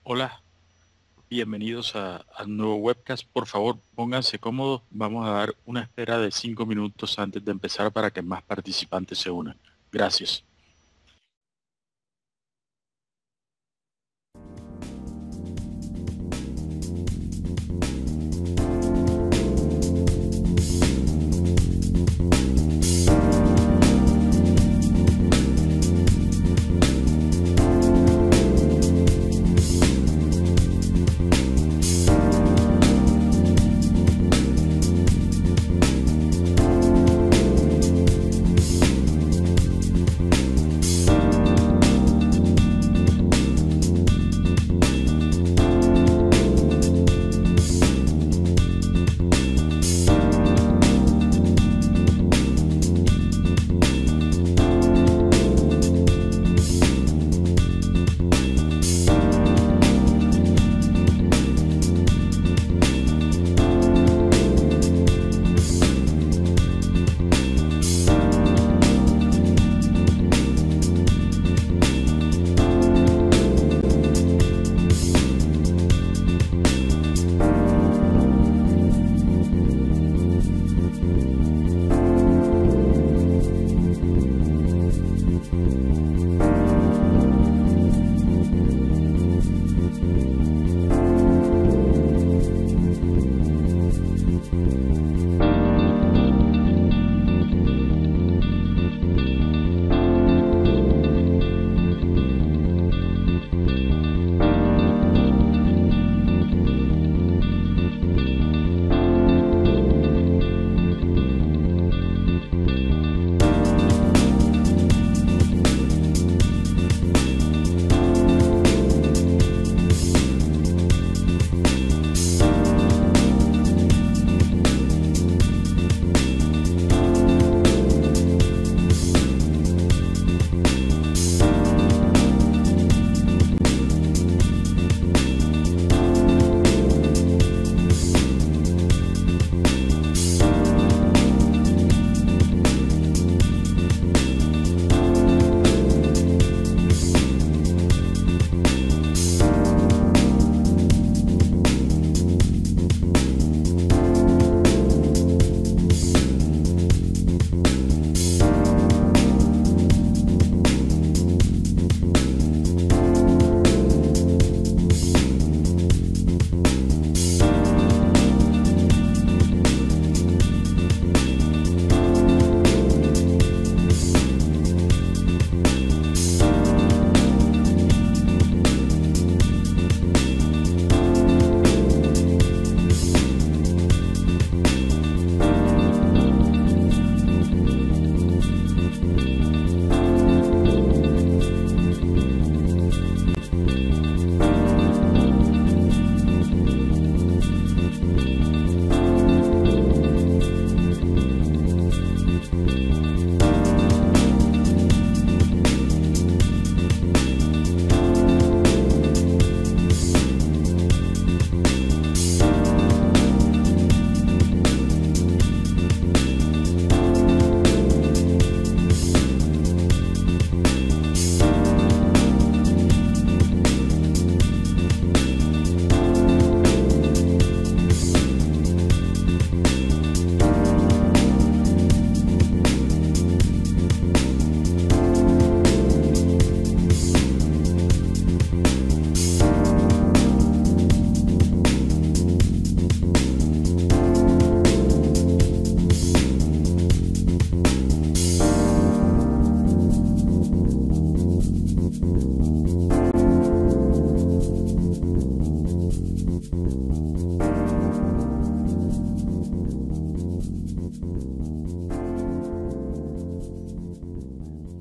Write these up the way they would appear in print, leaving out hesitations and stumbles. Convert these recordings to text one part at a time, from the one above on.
Hola, bienvenidos al nuevo webcast. Por favor, pónganse cómodos. Vamos a dar una espera de 5 minutos antes de empezar para que más participantes se unan. Gracias.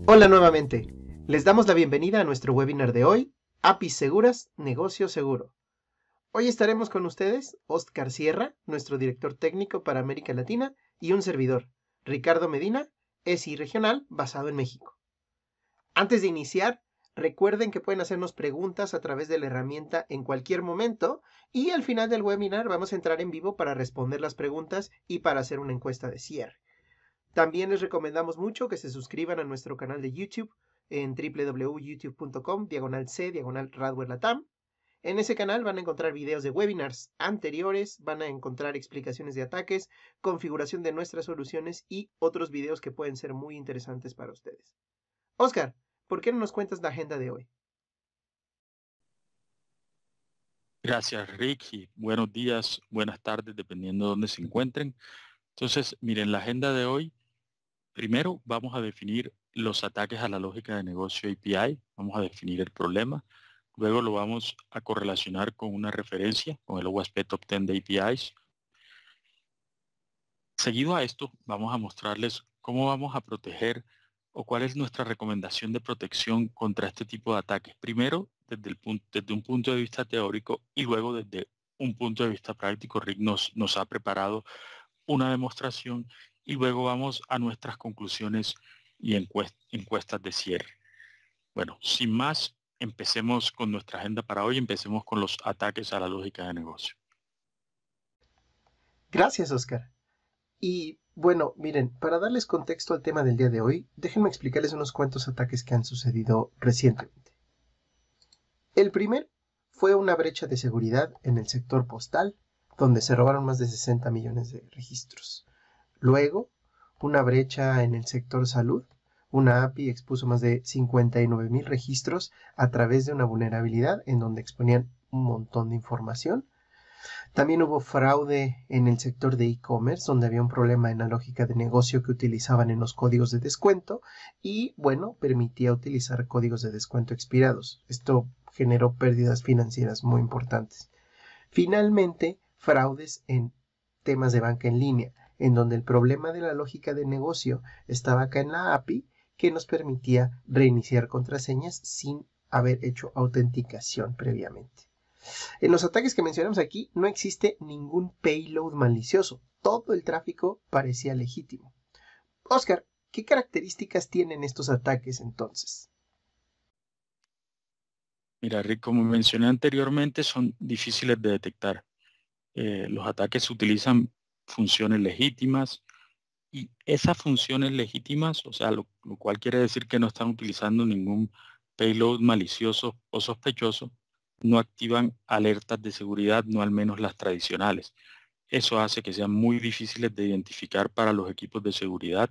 Hola nuevamente, les damos la bienvenida a nuestro webinar de hoy, APIs Seguras, Negocio Seguro. Hoy estaremos con ustedes, Óscar Sierra, nuestro director técnico para América Latina, y un servidor, Ricardo Medina, ESI regional basado en México. Antes de iniciar, recuerden que pueden hacernos preguntas a través de la herramienta en cualquier momento y al final del webinar vamos a entrar en vivo para responder las preguntas y para hacer una encuesta de cierre. También les recomendamos mucho que se suscriban a nuestro canal de YouTube en www.youtube.com/c/RadwareLatam. En ese canal van a encontrar videos de webinars anteriores, van a encontrar explicaciones de ataques, configuración de nuestras soluciones y otros videos que pueden ser muy interesantes para ustedes. Oscar, ¿por qué no nos cuentas la agenda de hoy? Gracias, Rick, y buenos días, buenas tardes, dependiendo de dónde se encuentren. Entonces, miren, la agenda de hoy, primero vamos a definir los ataques a la lógica de negocio API, vamos a definir el problema, luego lo vamos a correlacionar con una referencia, con el OWASP Top 10 de APIs. Seguido a esto, vamos a mostrarles cómo vamos a proteger o cuál es nuestra recomendación de protección contra este tipo de ataques. Primero, desde un punto de vista teórico y luego desde un punto de vista práctico. Rick nos ha preparado una demostración y luego vamos a nuestras conclusiones y encuestas de cierre. Bueno, sin más, empecemos con nuestra agenda para hoy. Empecemos con los ataques a la lógica de negocio. Gracias, Oscar. Y bueno, miren, para darles contexto al tema del día de hoy, déjenme explicarles unos cuantos ataques que han sucedido recientemente. El primero fue una brecha de seguridad en el sector postal, donde se robaron más de 60 millones de registros. Luego, una brecha en el sector salud. Una API expuso más de 59,000 registros a través de una vulnerabilidad en donde exponían un montón de información. También hubo fraude en el sector de e-commerce, donde había un problema en la lógica de negocio que utilizaban en los códigos de descuento y, bueno, permitía utilizar códigos de descuento expirados. Esto generó pérdidas financieras muy importantes. Finalmente, fraudes en temas de banca en línea, en donde el problema de la lógica de negocio estaba acá en la API, que nos permitía reiniciar contraseñas sin haber hecho autenticación previamente. En los ataques que mencionamos aquí no existe ningún payload malicioso. Todo el tráfico parecía legítimo. Oscar, ¿qué características tienen estos ataques entonces? Mira, Rick, como mencioné anteriormente, son difíciles de detectar. Los ataques utilizan funciones legítimas y esas funciones legítimas, o sea, lo cual quiere decir que no están utilizando ningún payload malicioso o sospechoso, no activan alertas de seguridad, no al menos las tradicionales. Eso hace que sean muy difíciles de identificar para los equipos de seguridad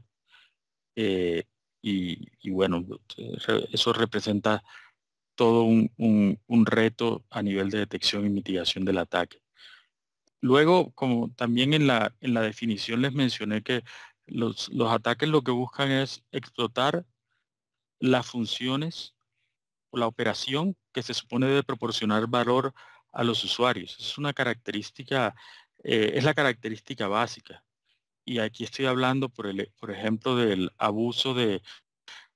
y bueno, eso representa todo un reto a nivel de detección y mitigación del ataque. Luego, como también en la definición les mencioné que los ataques lo que buscan es explotar las funciones o la operación que se supone debe proporcionar valor a los usuarios. Es una característica, es la característica básica. Y aquí estoy hablando, por ejemplo, del abuso de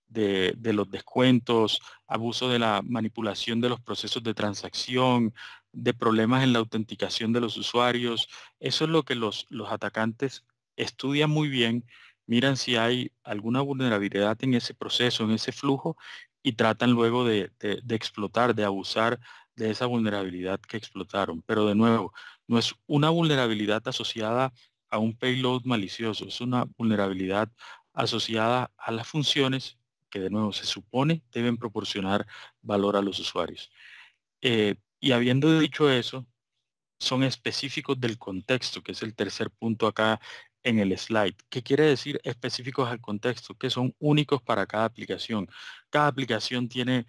los descuentos, abuso de la manipulación de los procesos de transacción, de problemas en la autenticación de los usuarios. Eso es lo que los atacantes estudian muy bien, miran si hay alguna vulnerabilidad en ese proceso, en ese flujo, y tratan luego de explotar, de abusar de esa vulnerabilidad que explotaron. Pero de nuevo, no es una vulnerabilidad asociada a un payload malicioso, es una vulnerabilidad asociada a las funciones que de nuevo se supone deben proporcionar valor a los usuarios. Y habiendo dicho eso, son específicos del contexto, que es el tercer punto acá en el slide. ¿Qué quiere decir específicos al contexto? Que son únicos para cada aplicación. Cada aplicación tiene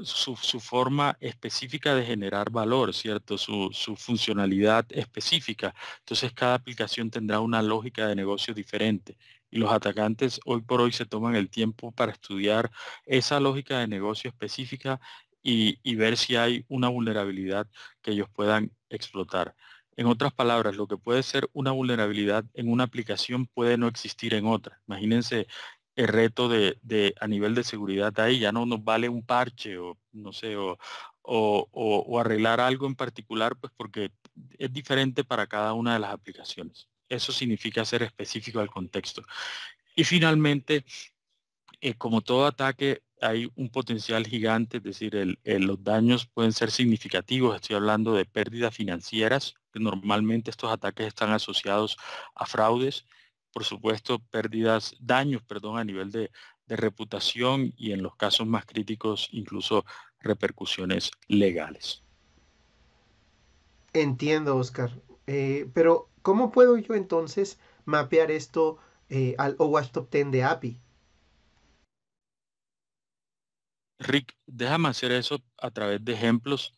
su forma específica de generar valor, ¿cierto? Su funcionalidad específica. Entonces, cada aplicación tendrá una lógica de negocio diferente. Y los atacantes hoy por hoy se toman el tiempo para estudiar esa lógica de negocio específica y ver si hay una vulnerabilidad que ellos puedan explotar. En otras palabras, lo que puede ser una vulnerabilidad en una aplicación puede no existir en otra. Imagínense el reto a nivel de seguridad ahí, ya no nos vale un parche o no sé, o arreglar algo en particular, pues porque es diferente para cada una de las aplicaciones. Eso significa ser específico al contexto. Y finalmente, como todo ataque, hay un potencial gigante, es decir, los daños pueden ser significativos. Estoy hablando de pérdidas financieras, que normalmente estos ataques están asociados a fraudes. Por supuesto, daños, perdón, a nivel de reputación y en los casos más críticos, incluso repercusiones legales. Entiendo, Oscar. Pero, ¿cómo puedo yo entonces mapear esto al OWASP Top 10 de API? Rick, déjame hacer eso a través de ejemplos,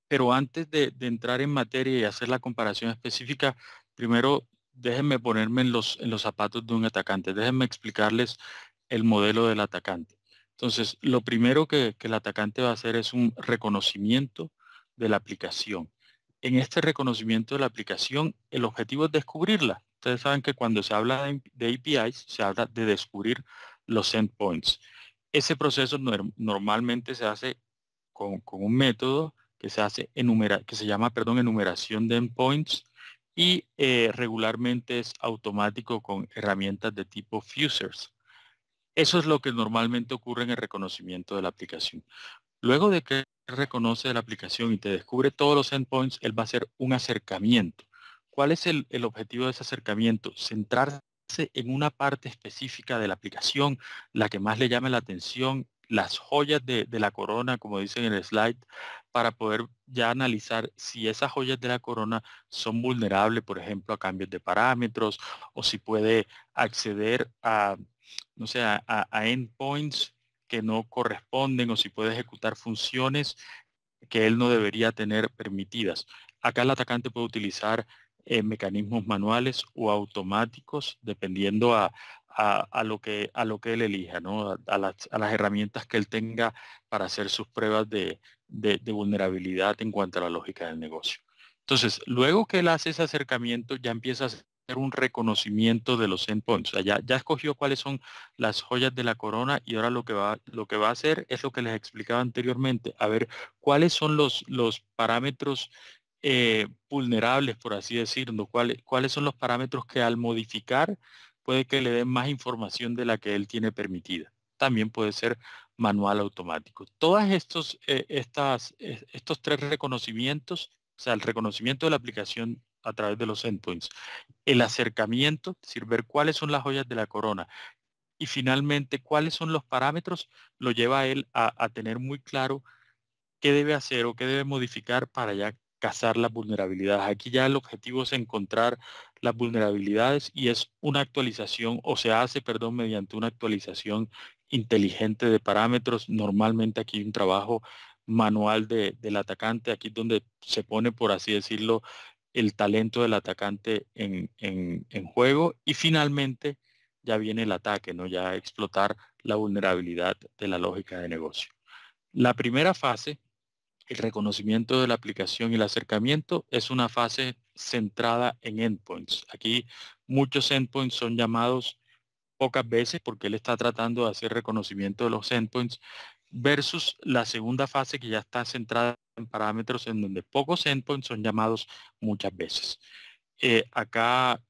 pero antes de entrar en materia y hacer la comparación específica, primero déjenme ponerme en los zapatos de un atacante. Déjenme explicarles el modelo del atacante. Entonces, lo primero que el atacante va a hacer es un reconocimiento de la aplicación. En este reconocimiento de la aplicación, el objetivo es descubrirla. Ustedes saben que cuando se habla de APIs, se habla de descubrir los endpoints. Ese proceso normalmente se hace con un método que se hace que se llama, perdón, enumeración de endpoints y regularmente es automático con herramientas de tipo fusers. Eso es lo que normalmente ocurre en el reconocimiento de la aplicación. Luego de que reconoce la aplicación y te descubre todos los endpoints, él va a hacer un acercamiento. ¿Cuál es el objetivo de ese acercamiento? Centrarse en una parte específica de la aplicación, la que más le llame la atención, las joyas de la corona, como dice en el slide, para poder ya analizar si esas joyas de la corona son vulnerables, por ejemplo, a cambios de parámetros, o si puede acceder a, no sé, a endpoints que no corresponden, o si puede ejecutar funciones que él no debería tener permitidas. Acá el atacante puede utilizar mecanismos manuales o automáticos, dependiendo a lo que él elija, ¿no? A las herramientas que él tenga para hacer sus pruebas de vulnerabilidad en cuanto a la lógica del negocio. Entonces, luego que él hace ese acercamiento, ya empieza a hacer un reconocimiento de los endpoints. O sea, ya escogió cuáles son las joyas de la corona y ahora lo que va a hacer es lo que les explicaba anteriormente, a ver cuáles son los parámetros vulnerables, por así decirlo, cuáles son los parámetros que al modificar puede que le den más información de la que él tiene permitida. También puede ser manual automático. Todas estos tres reconocimientos, o sea, el reconocimiento de la aplicación a través de los endpoints, el acercamiento, es decir, ver cuáles son las joyas de la corona y finalmente cuáles son los parámetros, lo lleva a él a tener muy claro qué debe hacer o qué debe modificar para ya cazar las vulnerabilidades. Aquí ya el objetivo es encontrar las vulnerabilidades y es una actualización o se hace, perdón, mediante una actualización inteligente de parámetros. Normalmente aquí hay un trabajo manual del atacante, aquí es donde se pone, por así decirlo, el talento del atacante en juego y finalmente ya viene el ataque, ¿no? Ya explotar la vulnerabilidad de la lógica de negocio. La primera fase, el reconocimiento de la aplicación y el acercamiento, es una fase centrada en endpoints. Aquí muchos endpoints son llamados pocas veces porque él está tratando de hacer reconocimiento de los endpoints versus la segunda fase que ya está centrada en parámetros en donde pocos endpoints son llamados muchas veces. Acá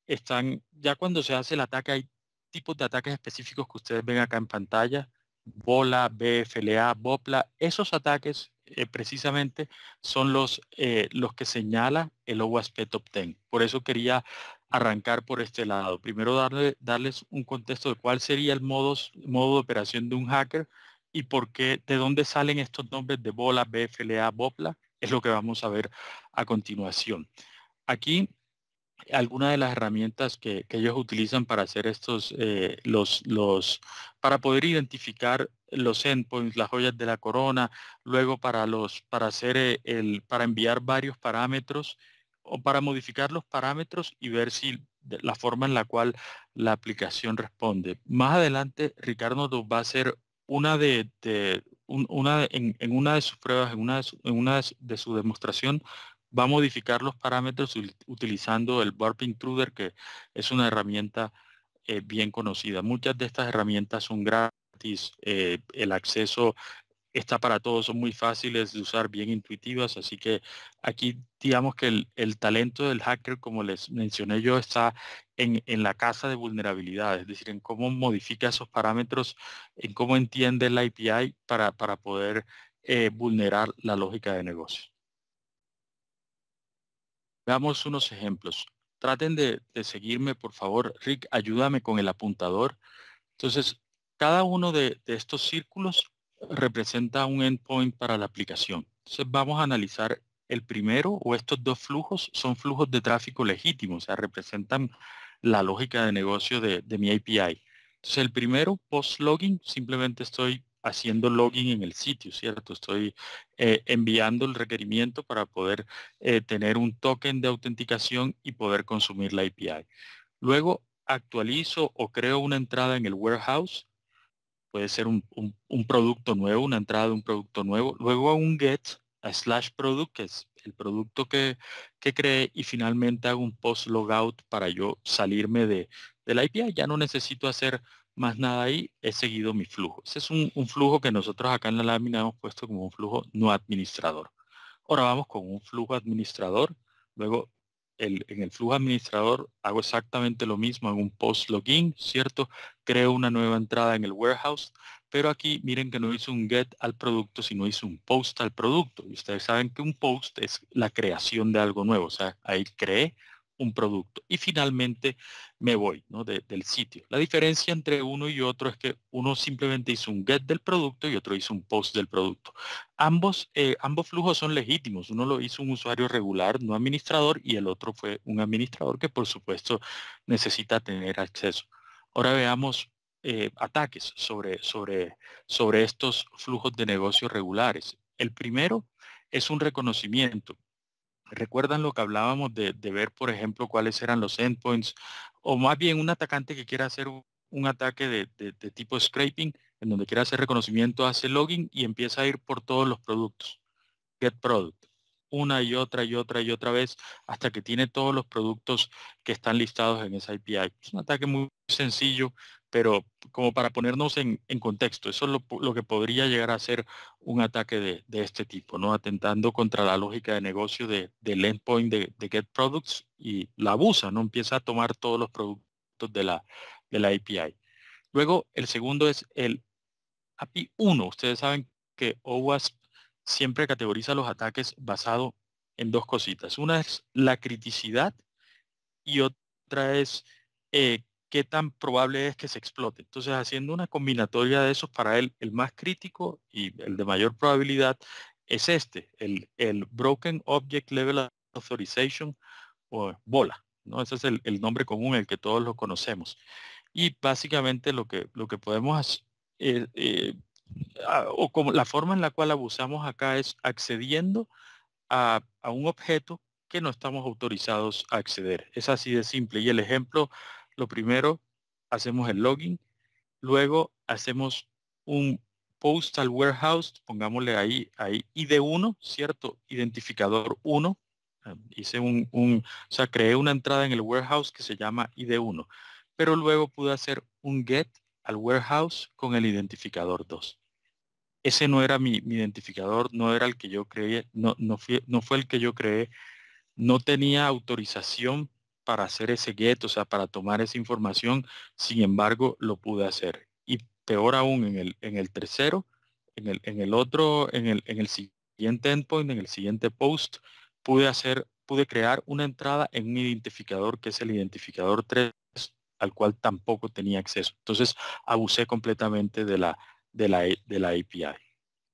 están, ya cuando se hace el ataque, hay tipos de ataques específicos que ustedes ven acá en pantalla, Bola, BFLA, BOPLA. Esos ataques precisamente son los que señala el OWASP Top 10. Por eso quería arrancar por este lado. Primero darles un contexto de cuál sería el modo de operación de un hacker y por qué, de dónde salen estos nombres de Bola, BFLA, BOPLA. Es lo que vamos a ver a continuación. Aquí algunas de las herramientas que ellos utilizan para hacer para poder identificar los endpoints, las joyas de la corona, luego para hacer para enviar varios parámetros o para modificar los parámetros y ver si la forma en la cual la aplicación responde. Más adelante, Ricardo nos va a hacer una en una de sus pruebas, en una de su demostración, va a modificar los parámetros utilizando el Warp Intruder, que es una herramienta bien conocida. Muchas de estas herramientas son gratis, el acceso está para todos, son muy fáciles de usar, bien intuitivas, así que aquí digamos que el talento del hacker, como les mencioné yo, está en la casa de vulnerabilidades, es decir, en cómo modifica esos parámetros, en cómo entiende la API para poder vulnerar la lógica de negocio. Veamos unos ejemplos. Traten de seguirme, por favor. Rick, ayúdame con el apuntador. Entonces, cada uno de estos círculos representa un endpoint para la aplicación. Entonces, vamos a analizar el primero o estos dos flujos son flujos de tráfico legítimos, o sea, representan la lógica de negocio de mi API. Entonces, el primero, post-login, simplemente estoy haciendo login en el sitio, ¿cierto? Estoy enviando el requerimiento para poder tener un token de autenticación y poder consumir la API. Luego, actualizo o creo una entrada en el warehouse. Puede ser un producto nuevo, una entrada de un producto nuevo. Luego hago un get a slash product, que es el producto que creé, y finalmente hago un post logout para yo salirme de la API. Ya no necesito hacer más nada ahí, he seguido mi flujo. Ese es un flujo que nosotros acá en la lámina hemos puesto como un flujo no administrador. Ahora vamos con un flujo administrador. Luego, en el flujo administrador hago exactamente lo mismo, hago un post login, ¿cierto? Creo una nueva entrada en el warehouse, pero aquí miren que no hice un get al producto, sino hice un post al producto. Y ustedes saben que un post es la creación de algo nuevo, o sea, ahí creé un producto. Y finalmente me voy, ¿no? Del sitio. La diferencia entre uno y otro es que uno simplemente hizo un get del producto y otro hizo un post del producto. Ambos flujos son legítimos. Uno lo hizo un usuario regular, no administrador, y el otro fue un administrador que por supuesto necesita tener acceso. Ahora veamos ataques sobre estos flujos de negocios regulares. El primero es un reconocimiento. ¿Recuerdan lo que hablábamos de ver, por ejemplo, cuáles eran los endpoints? O más bien un atacante que quiera hacer un ataque de tipo scraping, en donde quiera hacer reconocimiento, hace login y empieza a ir por todos los productos. Get product. Una y otra y otra y otra vez hasta que tiene todos los productos que están listados en esa API. Es un ataque muy sencillo, pero como para ponernos en contexto, eso es lo que podría llegar a ser un ataque de este tipo, ¿no? Atentando contra la lógica de negocio del endpoint de Get Products y la abusa, ¿no? Empieza a tomar todos los productos de la API. Luego, el segundo es el API 1. Ustedes saben que OWASP siempre categoriza los ataques basado en dos cositas. Una es la criticidad y otra es qué tan probable es que se explote. Entonces, haciendo una combinatoria de esos, para él, el más crítico y el de mayor probabilidad es el Broken Object Level Authorization o BOLA, ¿no? Ese es el nombre común, el que todos lo conocemos. Y básicamente lo que podemos hacer, o como la forma en la cual abusamos acá es accediendo a un objeto que no estamos autorizados a acceder. Es así de simple. Y el ejemplo, lo primero, hacemos el login, luego hacemos un post al warehouse, pongámosle ahí ID1, ¿cierto? Identificador 1. Hice o sea, creé una entrada en el warehouse que se llama ID1, pero luego pude hacer un get al warehouse con el identificador 2. Ese no era mi identificador, no era el que yo creé, no fue el que yo creé, no tenía autorización para hacer ese get, o sea, para tomar esa información, sin embargo, lo pude hacer. Y peor aún, en el tercero, en el otro, en el siguiente endpoint, en el siguiente post, pude crear una entrada en un identificador que es el identificador 3, al cual tampoco tenía acceso. Entonces, abusé completamente de la API.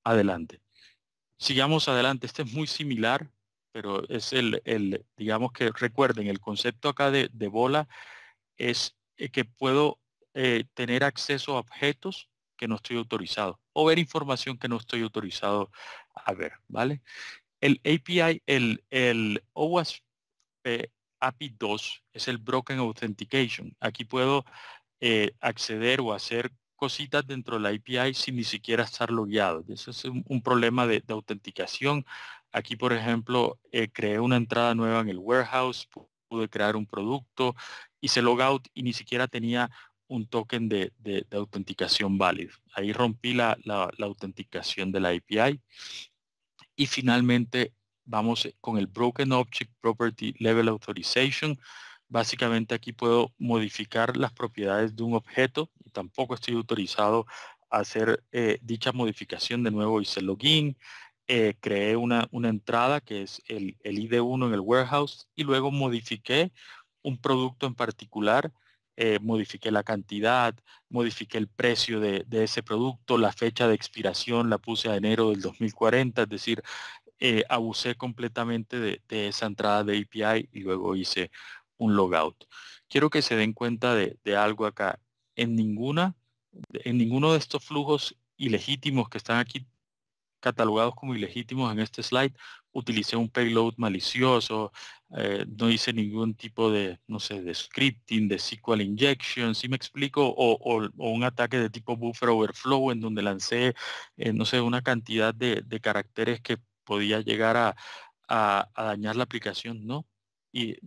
Adelante. Sigamos adelante. Este es muy similar, pero es digamos que recuerden, el concepto acá de bola es que puedo tener acceso a objetos que no estoy autorizado o ver información que no estoy autorizado a ver, ¿vale? El API, el OWASP API 2 es el Broken Authentication. Aquí puedo acceder o hacer cositas dentro de la API sin ni siquiera estar logueado. Eso es un problema de autenticación. Aquí, por ejemplo, creé una entrada nueva en el warehouse, pude crear un producto, hice logout y ni siquiera tenía un token de autenticación válido. Ahí rompí la autenticación de la API. Y finalmente vamos con el Broken Object Property Level Authorization. Básicamente aquí puedo modificar las propiedades de un objeto y tampoco estoy autorizado a hacer dicha modificación. De nuevo hice login, creé una entrada que es el ID1 en el warehouse y luego modifiqué un producto en particular, modifiqué la cantidad, modifiqué el precio de ese producto, la fecha de expiración la puse a enero del 2040, es decir, abusé completamente de esa entrada de API y luego hice un logout. Quiero que se den cuenta de algo acá. En ninguno de estos flujos ilegítimos que están aquí catalogados como ilegítimos en este slide, utilicé un payload malicioso, no hice ningún tipo de, no sé, de scripting, de SQL injection, ¿sí me explico? O un ataque de tipo buffer overflow en donde lancé, no sé, una cantidad de caracteres que podía llegar a dañar la aplicación, ¿no? Y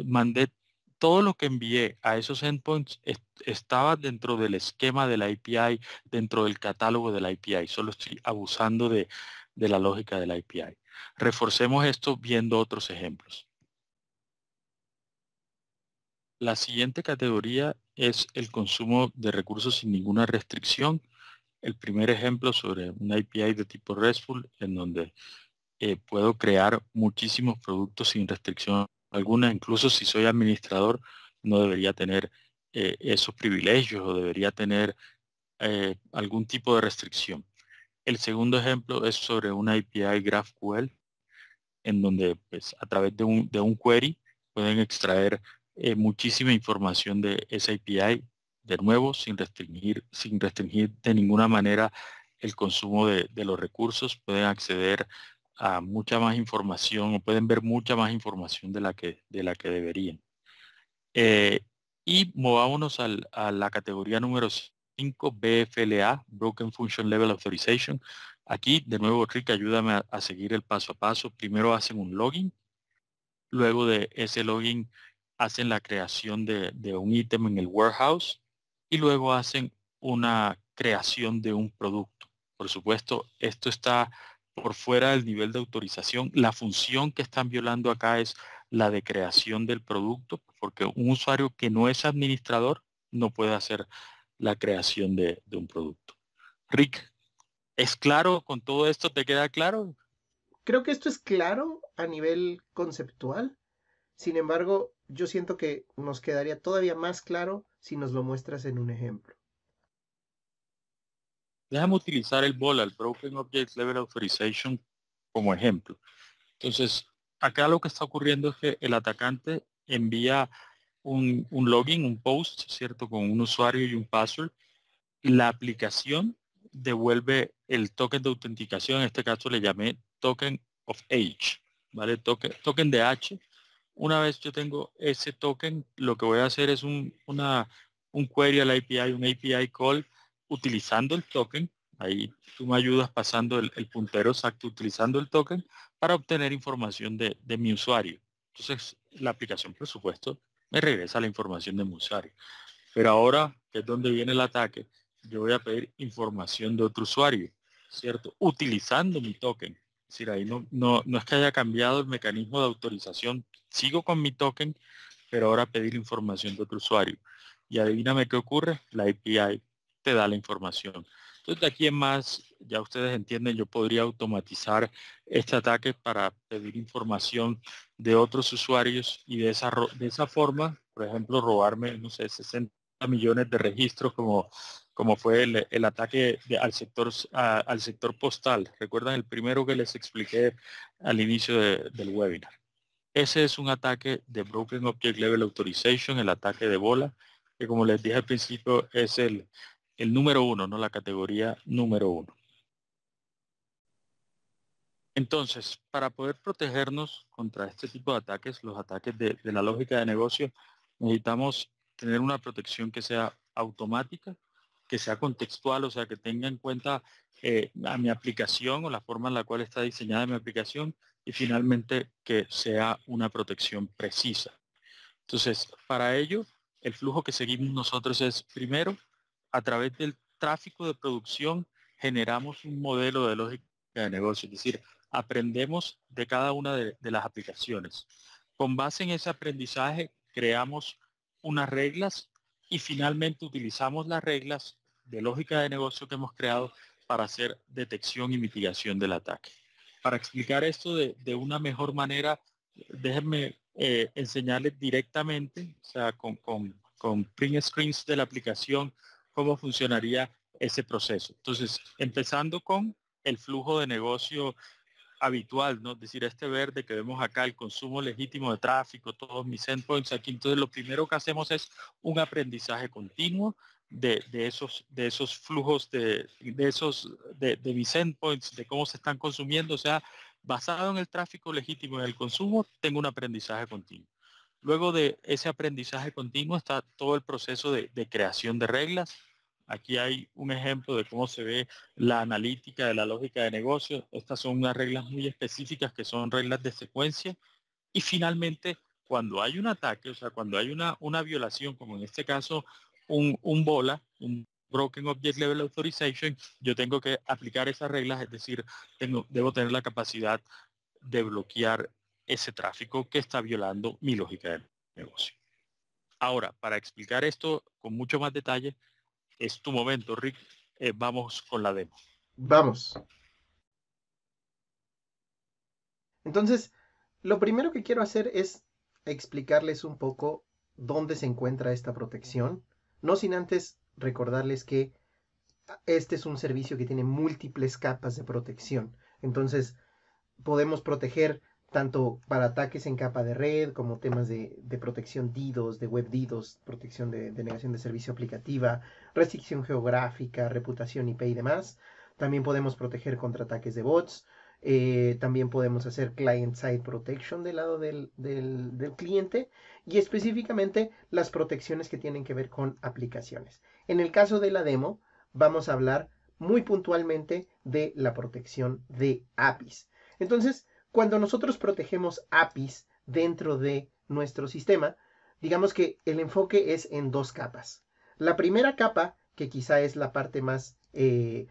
mandé todo lo que envié a esos endpoints estaba dentro del esquema de la API, dentro del catálogo de la API. Solo estoy abusando de la lógica de la API. Reforcemos esto viendo otros ejemplos. La siguiente categoría es el consumo de recursos sin ninguna restricción. El primer ejemplo sobre una API de tipo RESTful, en donde puedo crear muchísimos productos sin restricción alguna. Incluso si soy administrador, no debería tener esos privilegios o debería tener algún tipo de restricción. El segundo ejemplo es sobre una API GraphQL, en donde pues, a través de un query pueden extraer muchísima información de esa API, de nuevo, sin restringir de ninguna manera el consumo de los recursos. Pueden acceder a mucha más información o pueden ver mucha más información de la que deberían. Eh, y movámonos a la categoría número 5, BFLA, Broken Function Level Authorization. Aquí, de nuevo, Rick, ayúdame a seguir el paso a paso. Primero hacen un login, luego de ese login hacen la creación de un ítem en el warehouse y luego hacen una creación de un producto. Por supuesto, esto está por fuera del nivel de autorización. La función que están violando acá es la de creación del producto, porque un usuario que no es administrador no puede hacer la creación de un producto. Rick, ¿es claro con todo esto? ¿Te queda claro? Creo que esto es claro a nivel conceptual. Sin embargo, yo siento que nos quedaría todavía más claro si nos lo muestras en un ejemplo. Déjame utilizar el BOLA, el Broken Object Level Authorization, como ejemplo. Entonces, acá lo que está ocurriendo es que el atacante envía un login, un post, ¿cierto? Con un usuario y un password. La aplicación devuelve el token de autenticación. En este caso le llamé token of H, ¿vale? Token de H. Una vez yo tengo ese token, lo que voy a hacer es un query a la API, un API call utilizando el token. Ahí tú me ayudas pasando el puntero exacto utilizando el token para obtener información de mi usuario. Entonces, la aplicación, por supuesto, me regresa la información de mi usuario. Pero ahora, que es donde viene el ataque, yo voy a pedir información de otro usuario, ¿cierto? Utilizando mi token. Es decir, ahí no es que haya cambiado el mecanismo de autorización. Sigo con mi token, pero ahora pedir información de otro usuario. Y adivíname qué ocurre, la API te da la información. Entonces, de aquí en más, ya ustedes entienden, yo podría automatizar este ataque para pedir información de otros usuarios y de esa forma, por ejemplo, robarme, no sé, 60 millones de registros como fue el ataque al sector postal. ¿Recuerdan el primero que les expliqué al inicio del webinar? Ese es un ataque de Broken Object Level Authorization, el ataque de bola, que como les dije al principio es el número uno, ¿no? La categoría número uno. Entonces, para poder protegernos contra este tipo de ataques, los ataques de la lógica de negocio, necesitamos tener una protección que sea automática, que sea contextual, o sea, que tenga en cuenta a mi aplicación o la forma en la cual está diseñada mi aplicación y finalmente que sea una protección precisa. Entonces, para ello, el flujo que seguimos nosotros es, primero, a través del tráfico de producción, generamos un modelo de lógica de negocio, es decir, aprendemos de cada una de las aplicaciones. Con base en ese aprendizaje, creamos unas reglas y finalmente utilizamos las reglas de lógica de negocio que hemos creado para hacer detección y mitigación del ataque. Para explicar esto de una mejor manera, déjenme enseñarles directamente, o sea, con print screens de la aplicación, cómo funcionaría ese proceso. Entonces, empezando con el flujo de negocio habitual, ¿no? Es decir, este verde que vemos acá, el consumo legítimo de tráfico, todos mis endpoints aquí. Entonces, lo primero que hacemos es un aprendizaje continuo de esos flujos, de mis endpoints, de cómo se están consumiendo. O sea, basado en el tráfico legítimo y en el consumo, tengo un aprendizaje continuo. Luego de ese aprendizaje continuo está todo el proceso de creación de reglas. Aquí hay un ejemplo de cómo se ve la analítica de la lógica de negocio. Estas son unas reglas muy específicas que son reglas de secuencia. Y finalmente, cuando hay un ataque, o sea, cuando hay una violación, como en este caso un BOLA, un Broken Object Level Authorization, yo tengo que aplicar esas reglas, es decir, debo tener la capacidad de bloquear ese tráfico que está violando mi lógica de negocio. Ahora, para explicar esto con mucho más detalle, es tu momento, Rick. Vamos con la demo. Vamos. Entonces, lo primero que quiero hacer es explicarles un poco dónde se encuentra esta protección, no sin antes recordarles que este es un servicio que tiene múltiples capas de protección. Entonces, podemos proteger tanto para ataques en capa de red, como temas de protección DDoS, de web DDoS, protección de negación de servicio aplicativa, restricción geográfica, reputación IP y demás. También podemos proteger contra ataques de bots. También podemos hacer client-side protection del lado del cliente y específicamente las protecciones que tienen que ver con aplicaciones. En el caso de la demo, vamos a hablar muy puntualmente de la protección de APIs. Entonces, cuando nosotros protegemos APIs dentro de nuestro sistema, digamos que el enfoque es en dos capas. La primera capa, que quizá es la parte más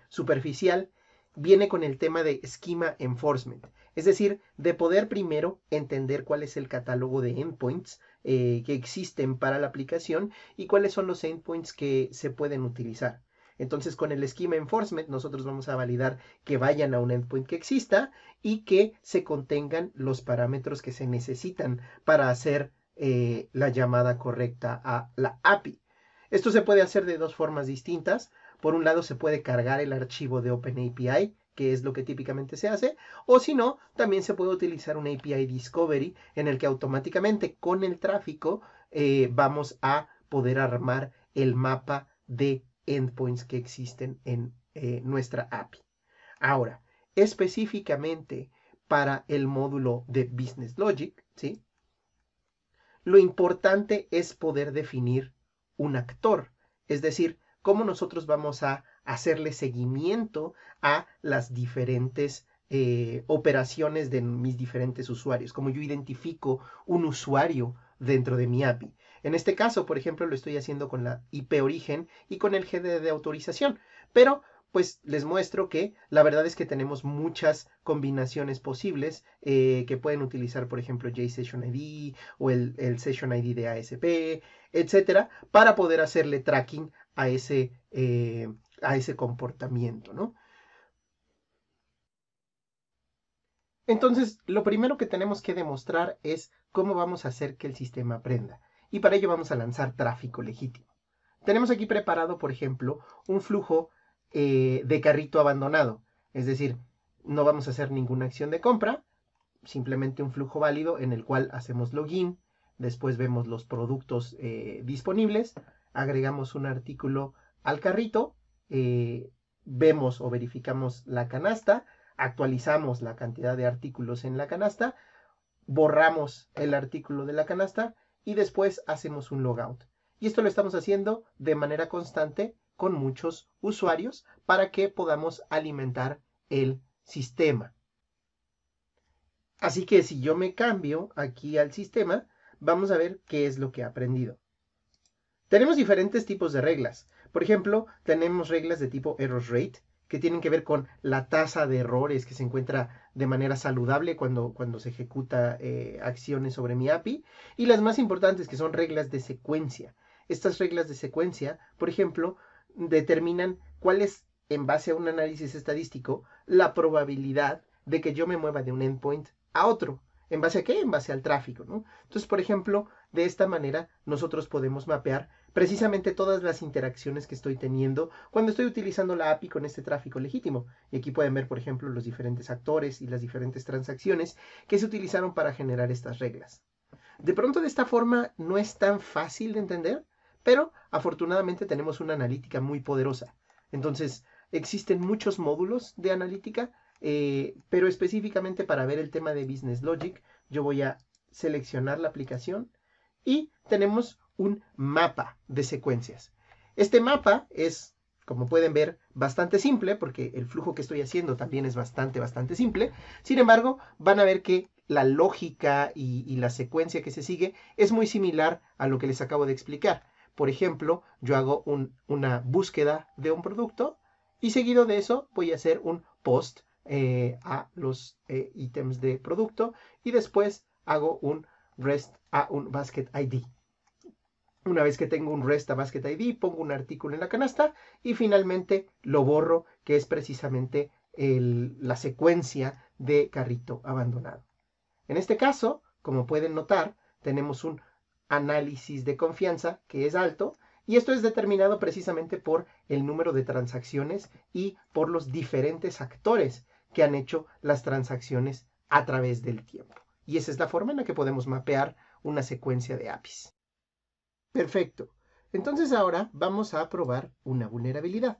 superficial, viene con el tema de schema enforcement, es decir, de poder primero entender cuál es el catálogo de endpoints que existen para la aplicación y cuáles son los endpoints que se pueden utilizar. Entonces, con el schema enforcement, nosotros vamos a validar que vayan a un endpoint que exista y que se contengan los parámetros que se necesitan para hacer la llamada correcta a la API. Esto se puede hacer de dos formas distintas. Por un lado, se puede cargar el archivo de OpenAPI, que es lo que típicamente se hace, o si no, también se puede utilizar un API Discovery en el que automáticamente con el tráfico vamos a poder armar el mapa de endpoints que existen en nuestra API. Ahora, específicamente para el módulo de Business Logic, ¿sí? Lo importante es poder definir un actor, es decir, cómo nosotros vamos a hacerle seguimiento a las diferentes operaciones de mis diferentes usuarios, como yo identifico un usuario dentro de mi API. En este caso, por ejemplo, lo estoy haciendo con la IP origen y con el GD de autorización, pero pues les muestro que la verdad es que tenemos muchas combinaciones posibles que pueden utilizar, por ejemplo, JSession ID o el Session ID de ASP, etcétera, para poder hacerle tracking a ese comportamiento, ¿no? Entonces, lo primero que tenemos que demostrar es cómo vamos a hacer que el sistema aprenda. Y para ello vamos a lanzar tráfico legítimo. Tenemos aquí preparado, por ejemplo, un flujo de carrito abandonado. Es decir, no vamos a hacer ninguna acción de compra, simplemente un flujo válido en el cual hacemos login, después vemos los productos disponibles, agregamos un artículo al carrito, vemos o verificamos la canasta, actualizamos la cantidad de artículos en la canasta, borramos el artículo de la canasta y después hacemos un logout. Y esto lo estamos haciendo de manera constante con muchos usuarios para que podamos alimentar el sistema. Así que si yo me cambio aquí al sistema, vamos a ver qué es lo que ha aprendido. Tenemos diferentes tipos de reglas. Por ejemplo, tenemos reglas de tipo error rate, que tienen que ver con la tasa de errores que se encuentra de manera saludable cuando se ejecuta acciones sobre mi API. Y las más importantes, que son reglas de secuencia. Estas reglas de secuencia, por ejemplo, determinan cuál es, en base a un análisis estadístico, la probabilidad de que yo me mueva de un endpoint a otro. ¿En base a qué? En base al tráfico, ¿no? Entonces, por ejemplo, de esta manera nosotros podemos mapear precisamente todas las interacciones que estoy teniendo cuando estoy utilizando la API con este tráfico legítimo. Y aquí pueden ver, por ejemplo, los diferentes actores y las diferentes transacciones que se utilizaron para generar estas reglas. De pronto de esta forma no es tan fácil de entender, pero afortunadamente tenemos una analítica muy poderosa. Entonces, existen muchos módulos de analítica, pero específicamente para ver el tema de Business Logic, yo voy a seleccionar la aplicación y tenemos un mapa de secuencias. Este mapa es, como pueden ver, bastante simple, porque el flujo que estoy haciendo también es bastante simple. Sin embargo, van a ver que la lógica y la secuencia que se sigue es muy similar a lo que les acabo de explicar. Por ejemplo, yo hago una búsqueda de un producto y seguido de eso voy a hacer un post a los ítems de producto y después hago un REST a un basket ID. Una vez que tengo un REST a basket ID, pongo un artículo en la canasta y finalmente lo borro, que es precisamente la secuencia de carrito abandonado. En este caso, como pueden notar, tenemos un análisis de confianza que es alto y esto es determinado precisamente por el número de transacciones y por los diferentes actores que han hecho las transacciones a través del tiempo. Y esa es la forma en la que podemos mapear una secuencia de APIs. Perfecto. Entonces ahora vamos a probar una vulnerabilidad.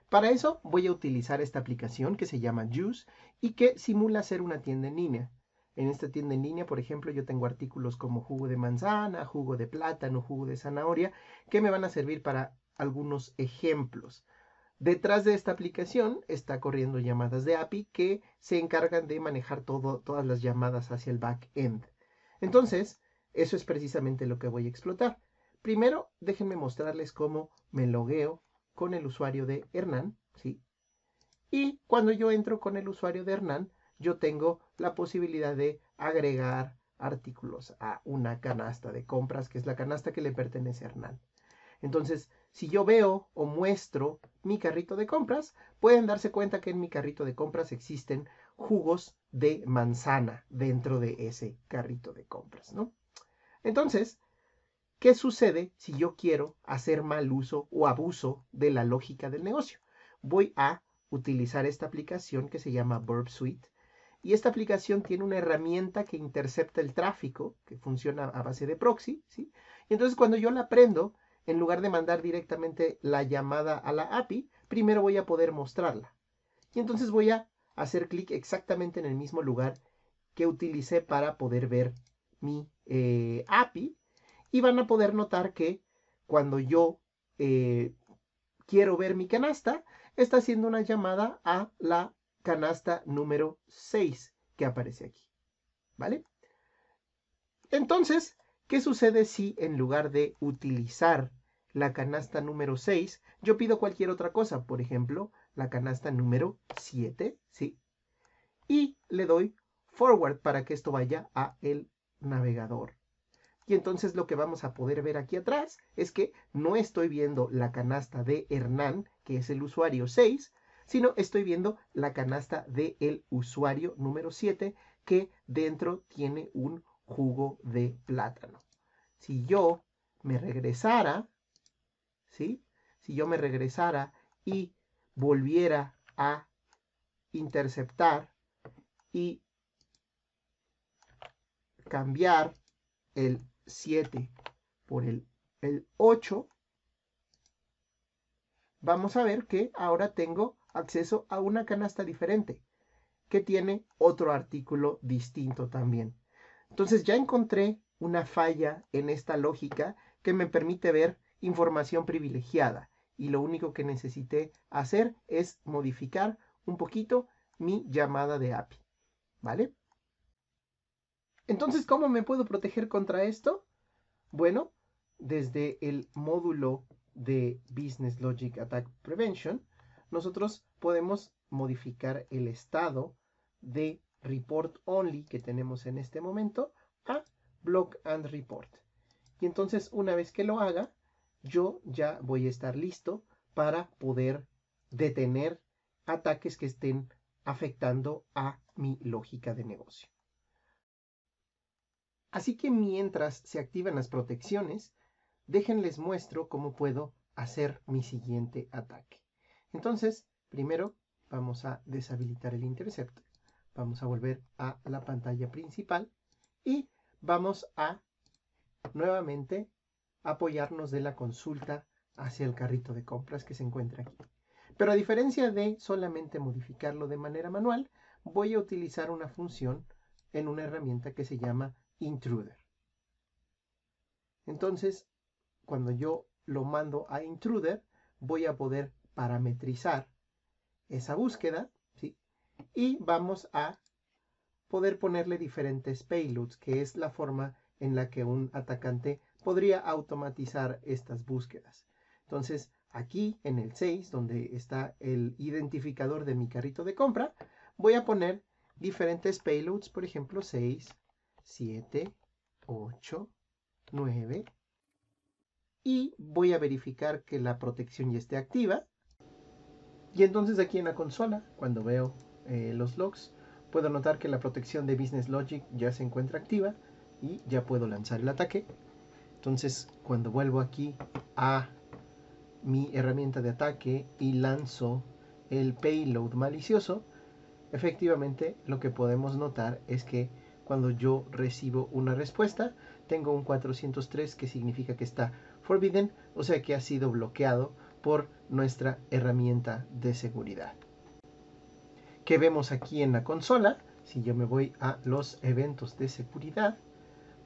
Para eso voy a utilizar esta aplicación que se llama Juice y que simula ser una tienda en línea. En esta tienda en línea, por ejemplo, yo tengo artículos como jugo de manzana, jugo de plátano, jugo de zanahoria, que me van a servir para algunos ejemplos. Detrás de esta aplicación está corriendo llamadas de API que se encargan de manejar todas las llamadas hacia el back-end. Entonces, eso es precisamente lo que voy a explotar. Primero, déjenme mostrarles cómo me logueo con el usuario de Hernán, ¿sí? Y cuando yo entro con el usuario de Hernán, yo tengo la posibilidad de agregar artículos a una canasta de compras, que es la canasta que le pertenece a Hernán. Entonces, si yo veo o muestro mi carrito de compras, pueden darse cuenta que en mi carrito de compras existen jugos de manzana dentro de ese carrito de compras, ¿no? Entonces, ¿qué sucede si yo quiero hacer mal uso o abuso de la lógica del negocio? Voy a utilizar esta aplicación que se llama Burp Suite y esta aplicación tiene una herramienta que intercepta el tráfico, que funciona a base de proxy, ¿sí? Y entonces cuando yo la prendo, en lugar de mandar directamente la llamada a la API, primero voy a poder mostrarla. Y entonces voy a hacer clic exactamente en el mismo lugar que utilicé para poder ver mi API y van a poder notar que cuando yo quiero ver mi canasta, está haciendo una llamada a la canasta número 6 que aparece aquí, ¿vale? Entonces, ¿qué sucede si en lugar de utilizar la canasta número 6, yo pido cualquier otra cosa? Por ejemplo, la canasta número 7, ¿sí? Y le doy forward para que esto vaya a el navegador. Y entonces lo que vamos a poder ver aquí atrás es que no estoy viendo la canasta de Hernán, que es el usuario 6, sino estoy viendo la canasta del usuario número 7, que dentro tiene un jugo de plátano. Si yo me regresara, ¿sí? Si yo me regresara y volviera a interceptar y cambiar el 7 por el 8, vamos a ver que ahora tengo acceso a una canasta diferente que tiene otro artículo distinto también. Entonces ya encontré una falla en esta lógica que me permite ver información privilegiada y lo único que necesité hacer es modificar un poquito mi llamada de API, ¿vale? Entonces, ¿cómo me puedo proteger contra esto? Bueno, desde el módulo de Business Logic Attack Prevention, nosotros podemos modificar el estado de Report Only que tenemos en este momento a Block and Report. Y entonces, una vez que lo haga, yo ya voy a estar listo para poder detener ataques que estén afectando a mi lógica de negocio. Así que mientras se activan las protecciones, déjenles muestro cómo puedo hacer mi siguiente ataque. Entonces, primero vamos a deshabilitar el Interceptor. Vamos a volver a la pantalla principal y vamos a nuevamente apoyarnos de la consulta hacia el carrito de compras que se encuentra aquí. Pero a diferencia de solamente modificarlo de manera manual, voy a utilizar una función en una herramienta que se llama Intruder. Entonces, cuando yo lo mando a Intruder, voy a poder parametrizar esa búsqueda, ¿sí? Y vamos a poder ponerle diferentes payloads, que es la forma en la que un atacante podría automatizar estas búsquedas. Entonces, aquí en el 6, donde está el identificador de mi carrito de compra, voy a poner diferentes payloads, por ejemplo, 6, 7, 8, 9, y voy a verificar que la protección ya esté activa. Y entonces aquí en la consola, cuando veo los logs, puedo notar que la protección de Business Logic ya se encuentra activa y ya puedo lanzar el ataque. Entonces, cuando vuelvo aquí a mi herramienta de ataque y lanzo el payload malicioso, efectivamente lo que podemos notar es que cuando yo recibo una respuesta, tengo un 403 que significa que está forbidden, o sea que ha sido bloqueado por nuestra herramienta de seguridad. ¿Qué vemos aquí en la consola? Si yo me voy a los eventos de seguridad,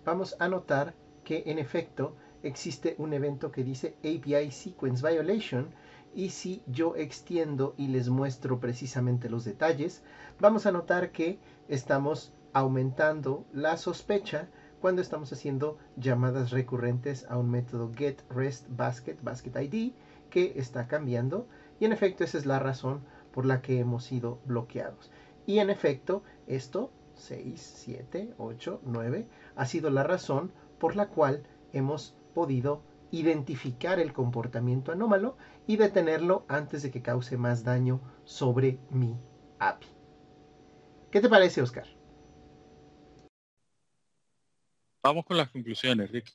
vamos a notar que en efecto existe un evento que dice API Sequence Violation, y si yo extiendo y les muestro precisamente los detalles, vamos a notar que estamos aumentando la sospecha cuando estamos haciendo llamadas recurrentes a un método getRestBasket, BasketID, que está cambiando, y en efecto esa es la razón por la que hemos sido bloqueados. Y en efecto, esto 6, 7, 8, 9 ha sido la razón por la cual hemos podido identificar el comportamiento anómalo y detenerlo antes de que cause más daño sobre mi API. ¿Qué te parece, Oscar? Vamos con las conclusiones, Rick.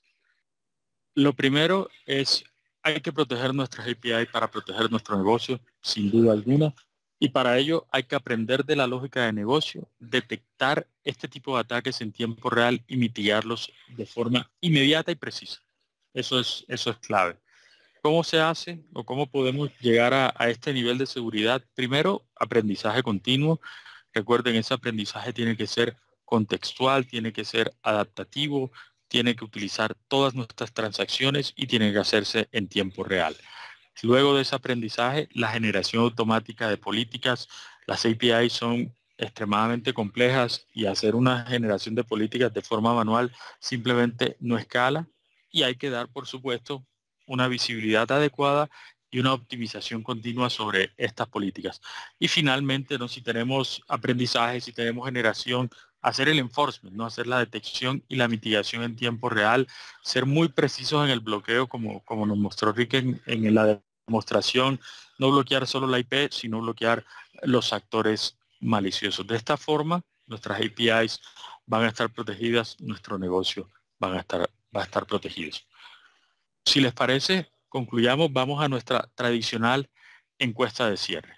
Lo primero es, hay que proteger nuestras API para proteger nuestro negocio, sin duda alguna. Y para ello hay que aprender de la lógica de negocio, detectar este tipo de ataques en tiempo real y mitigarlos de forma inmediata y precisa. Eso es clave. ¿Cómo se hace o cómo podemos llegar a este nivel de seguridad? Primero, aprendizaje continuo. Recuerden, ese aprendizaje tiene que ser contextual, tiene que ser adaptativo, tiene que utilizar todas nuestras transacciones y tiene que hacerse en tiempo real. Luego de ese aprendizaje, la generación automática de políticas. Las API son extremadamente complejas y hacer una generación de políticas de forma manual simplemente no escala, y hay que dar, por supuesto, una visibilidad adecuada y una optimización continua sobre estas políticas. Y finalmente, ¿no? Si tenemos aprendizaje, si tenemos generación, hacer el enforcement, ¿no? Hacer la detección y la mitigación en tiempo real, ser muy precisos en el bloqueo, como nos mostró Rick en la demostración, no bloquear solo la IP, sino bloquear los actores maliciosos. De esta forma, nuestras APIs van a estar protegidas, nuestro negocio va a estar protegido. Si les parece, concluyamos, vamos a nuestra tradicional encuesta de cierre.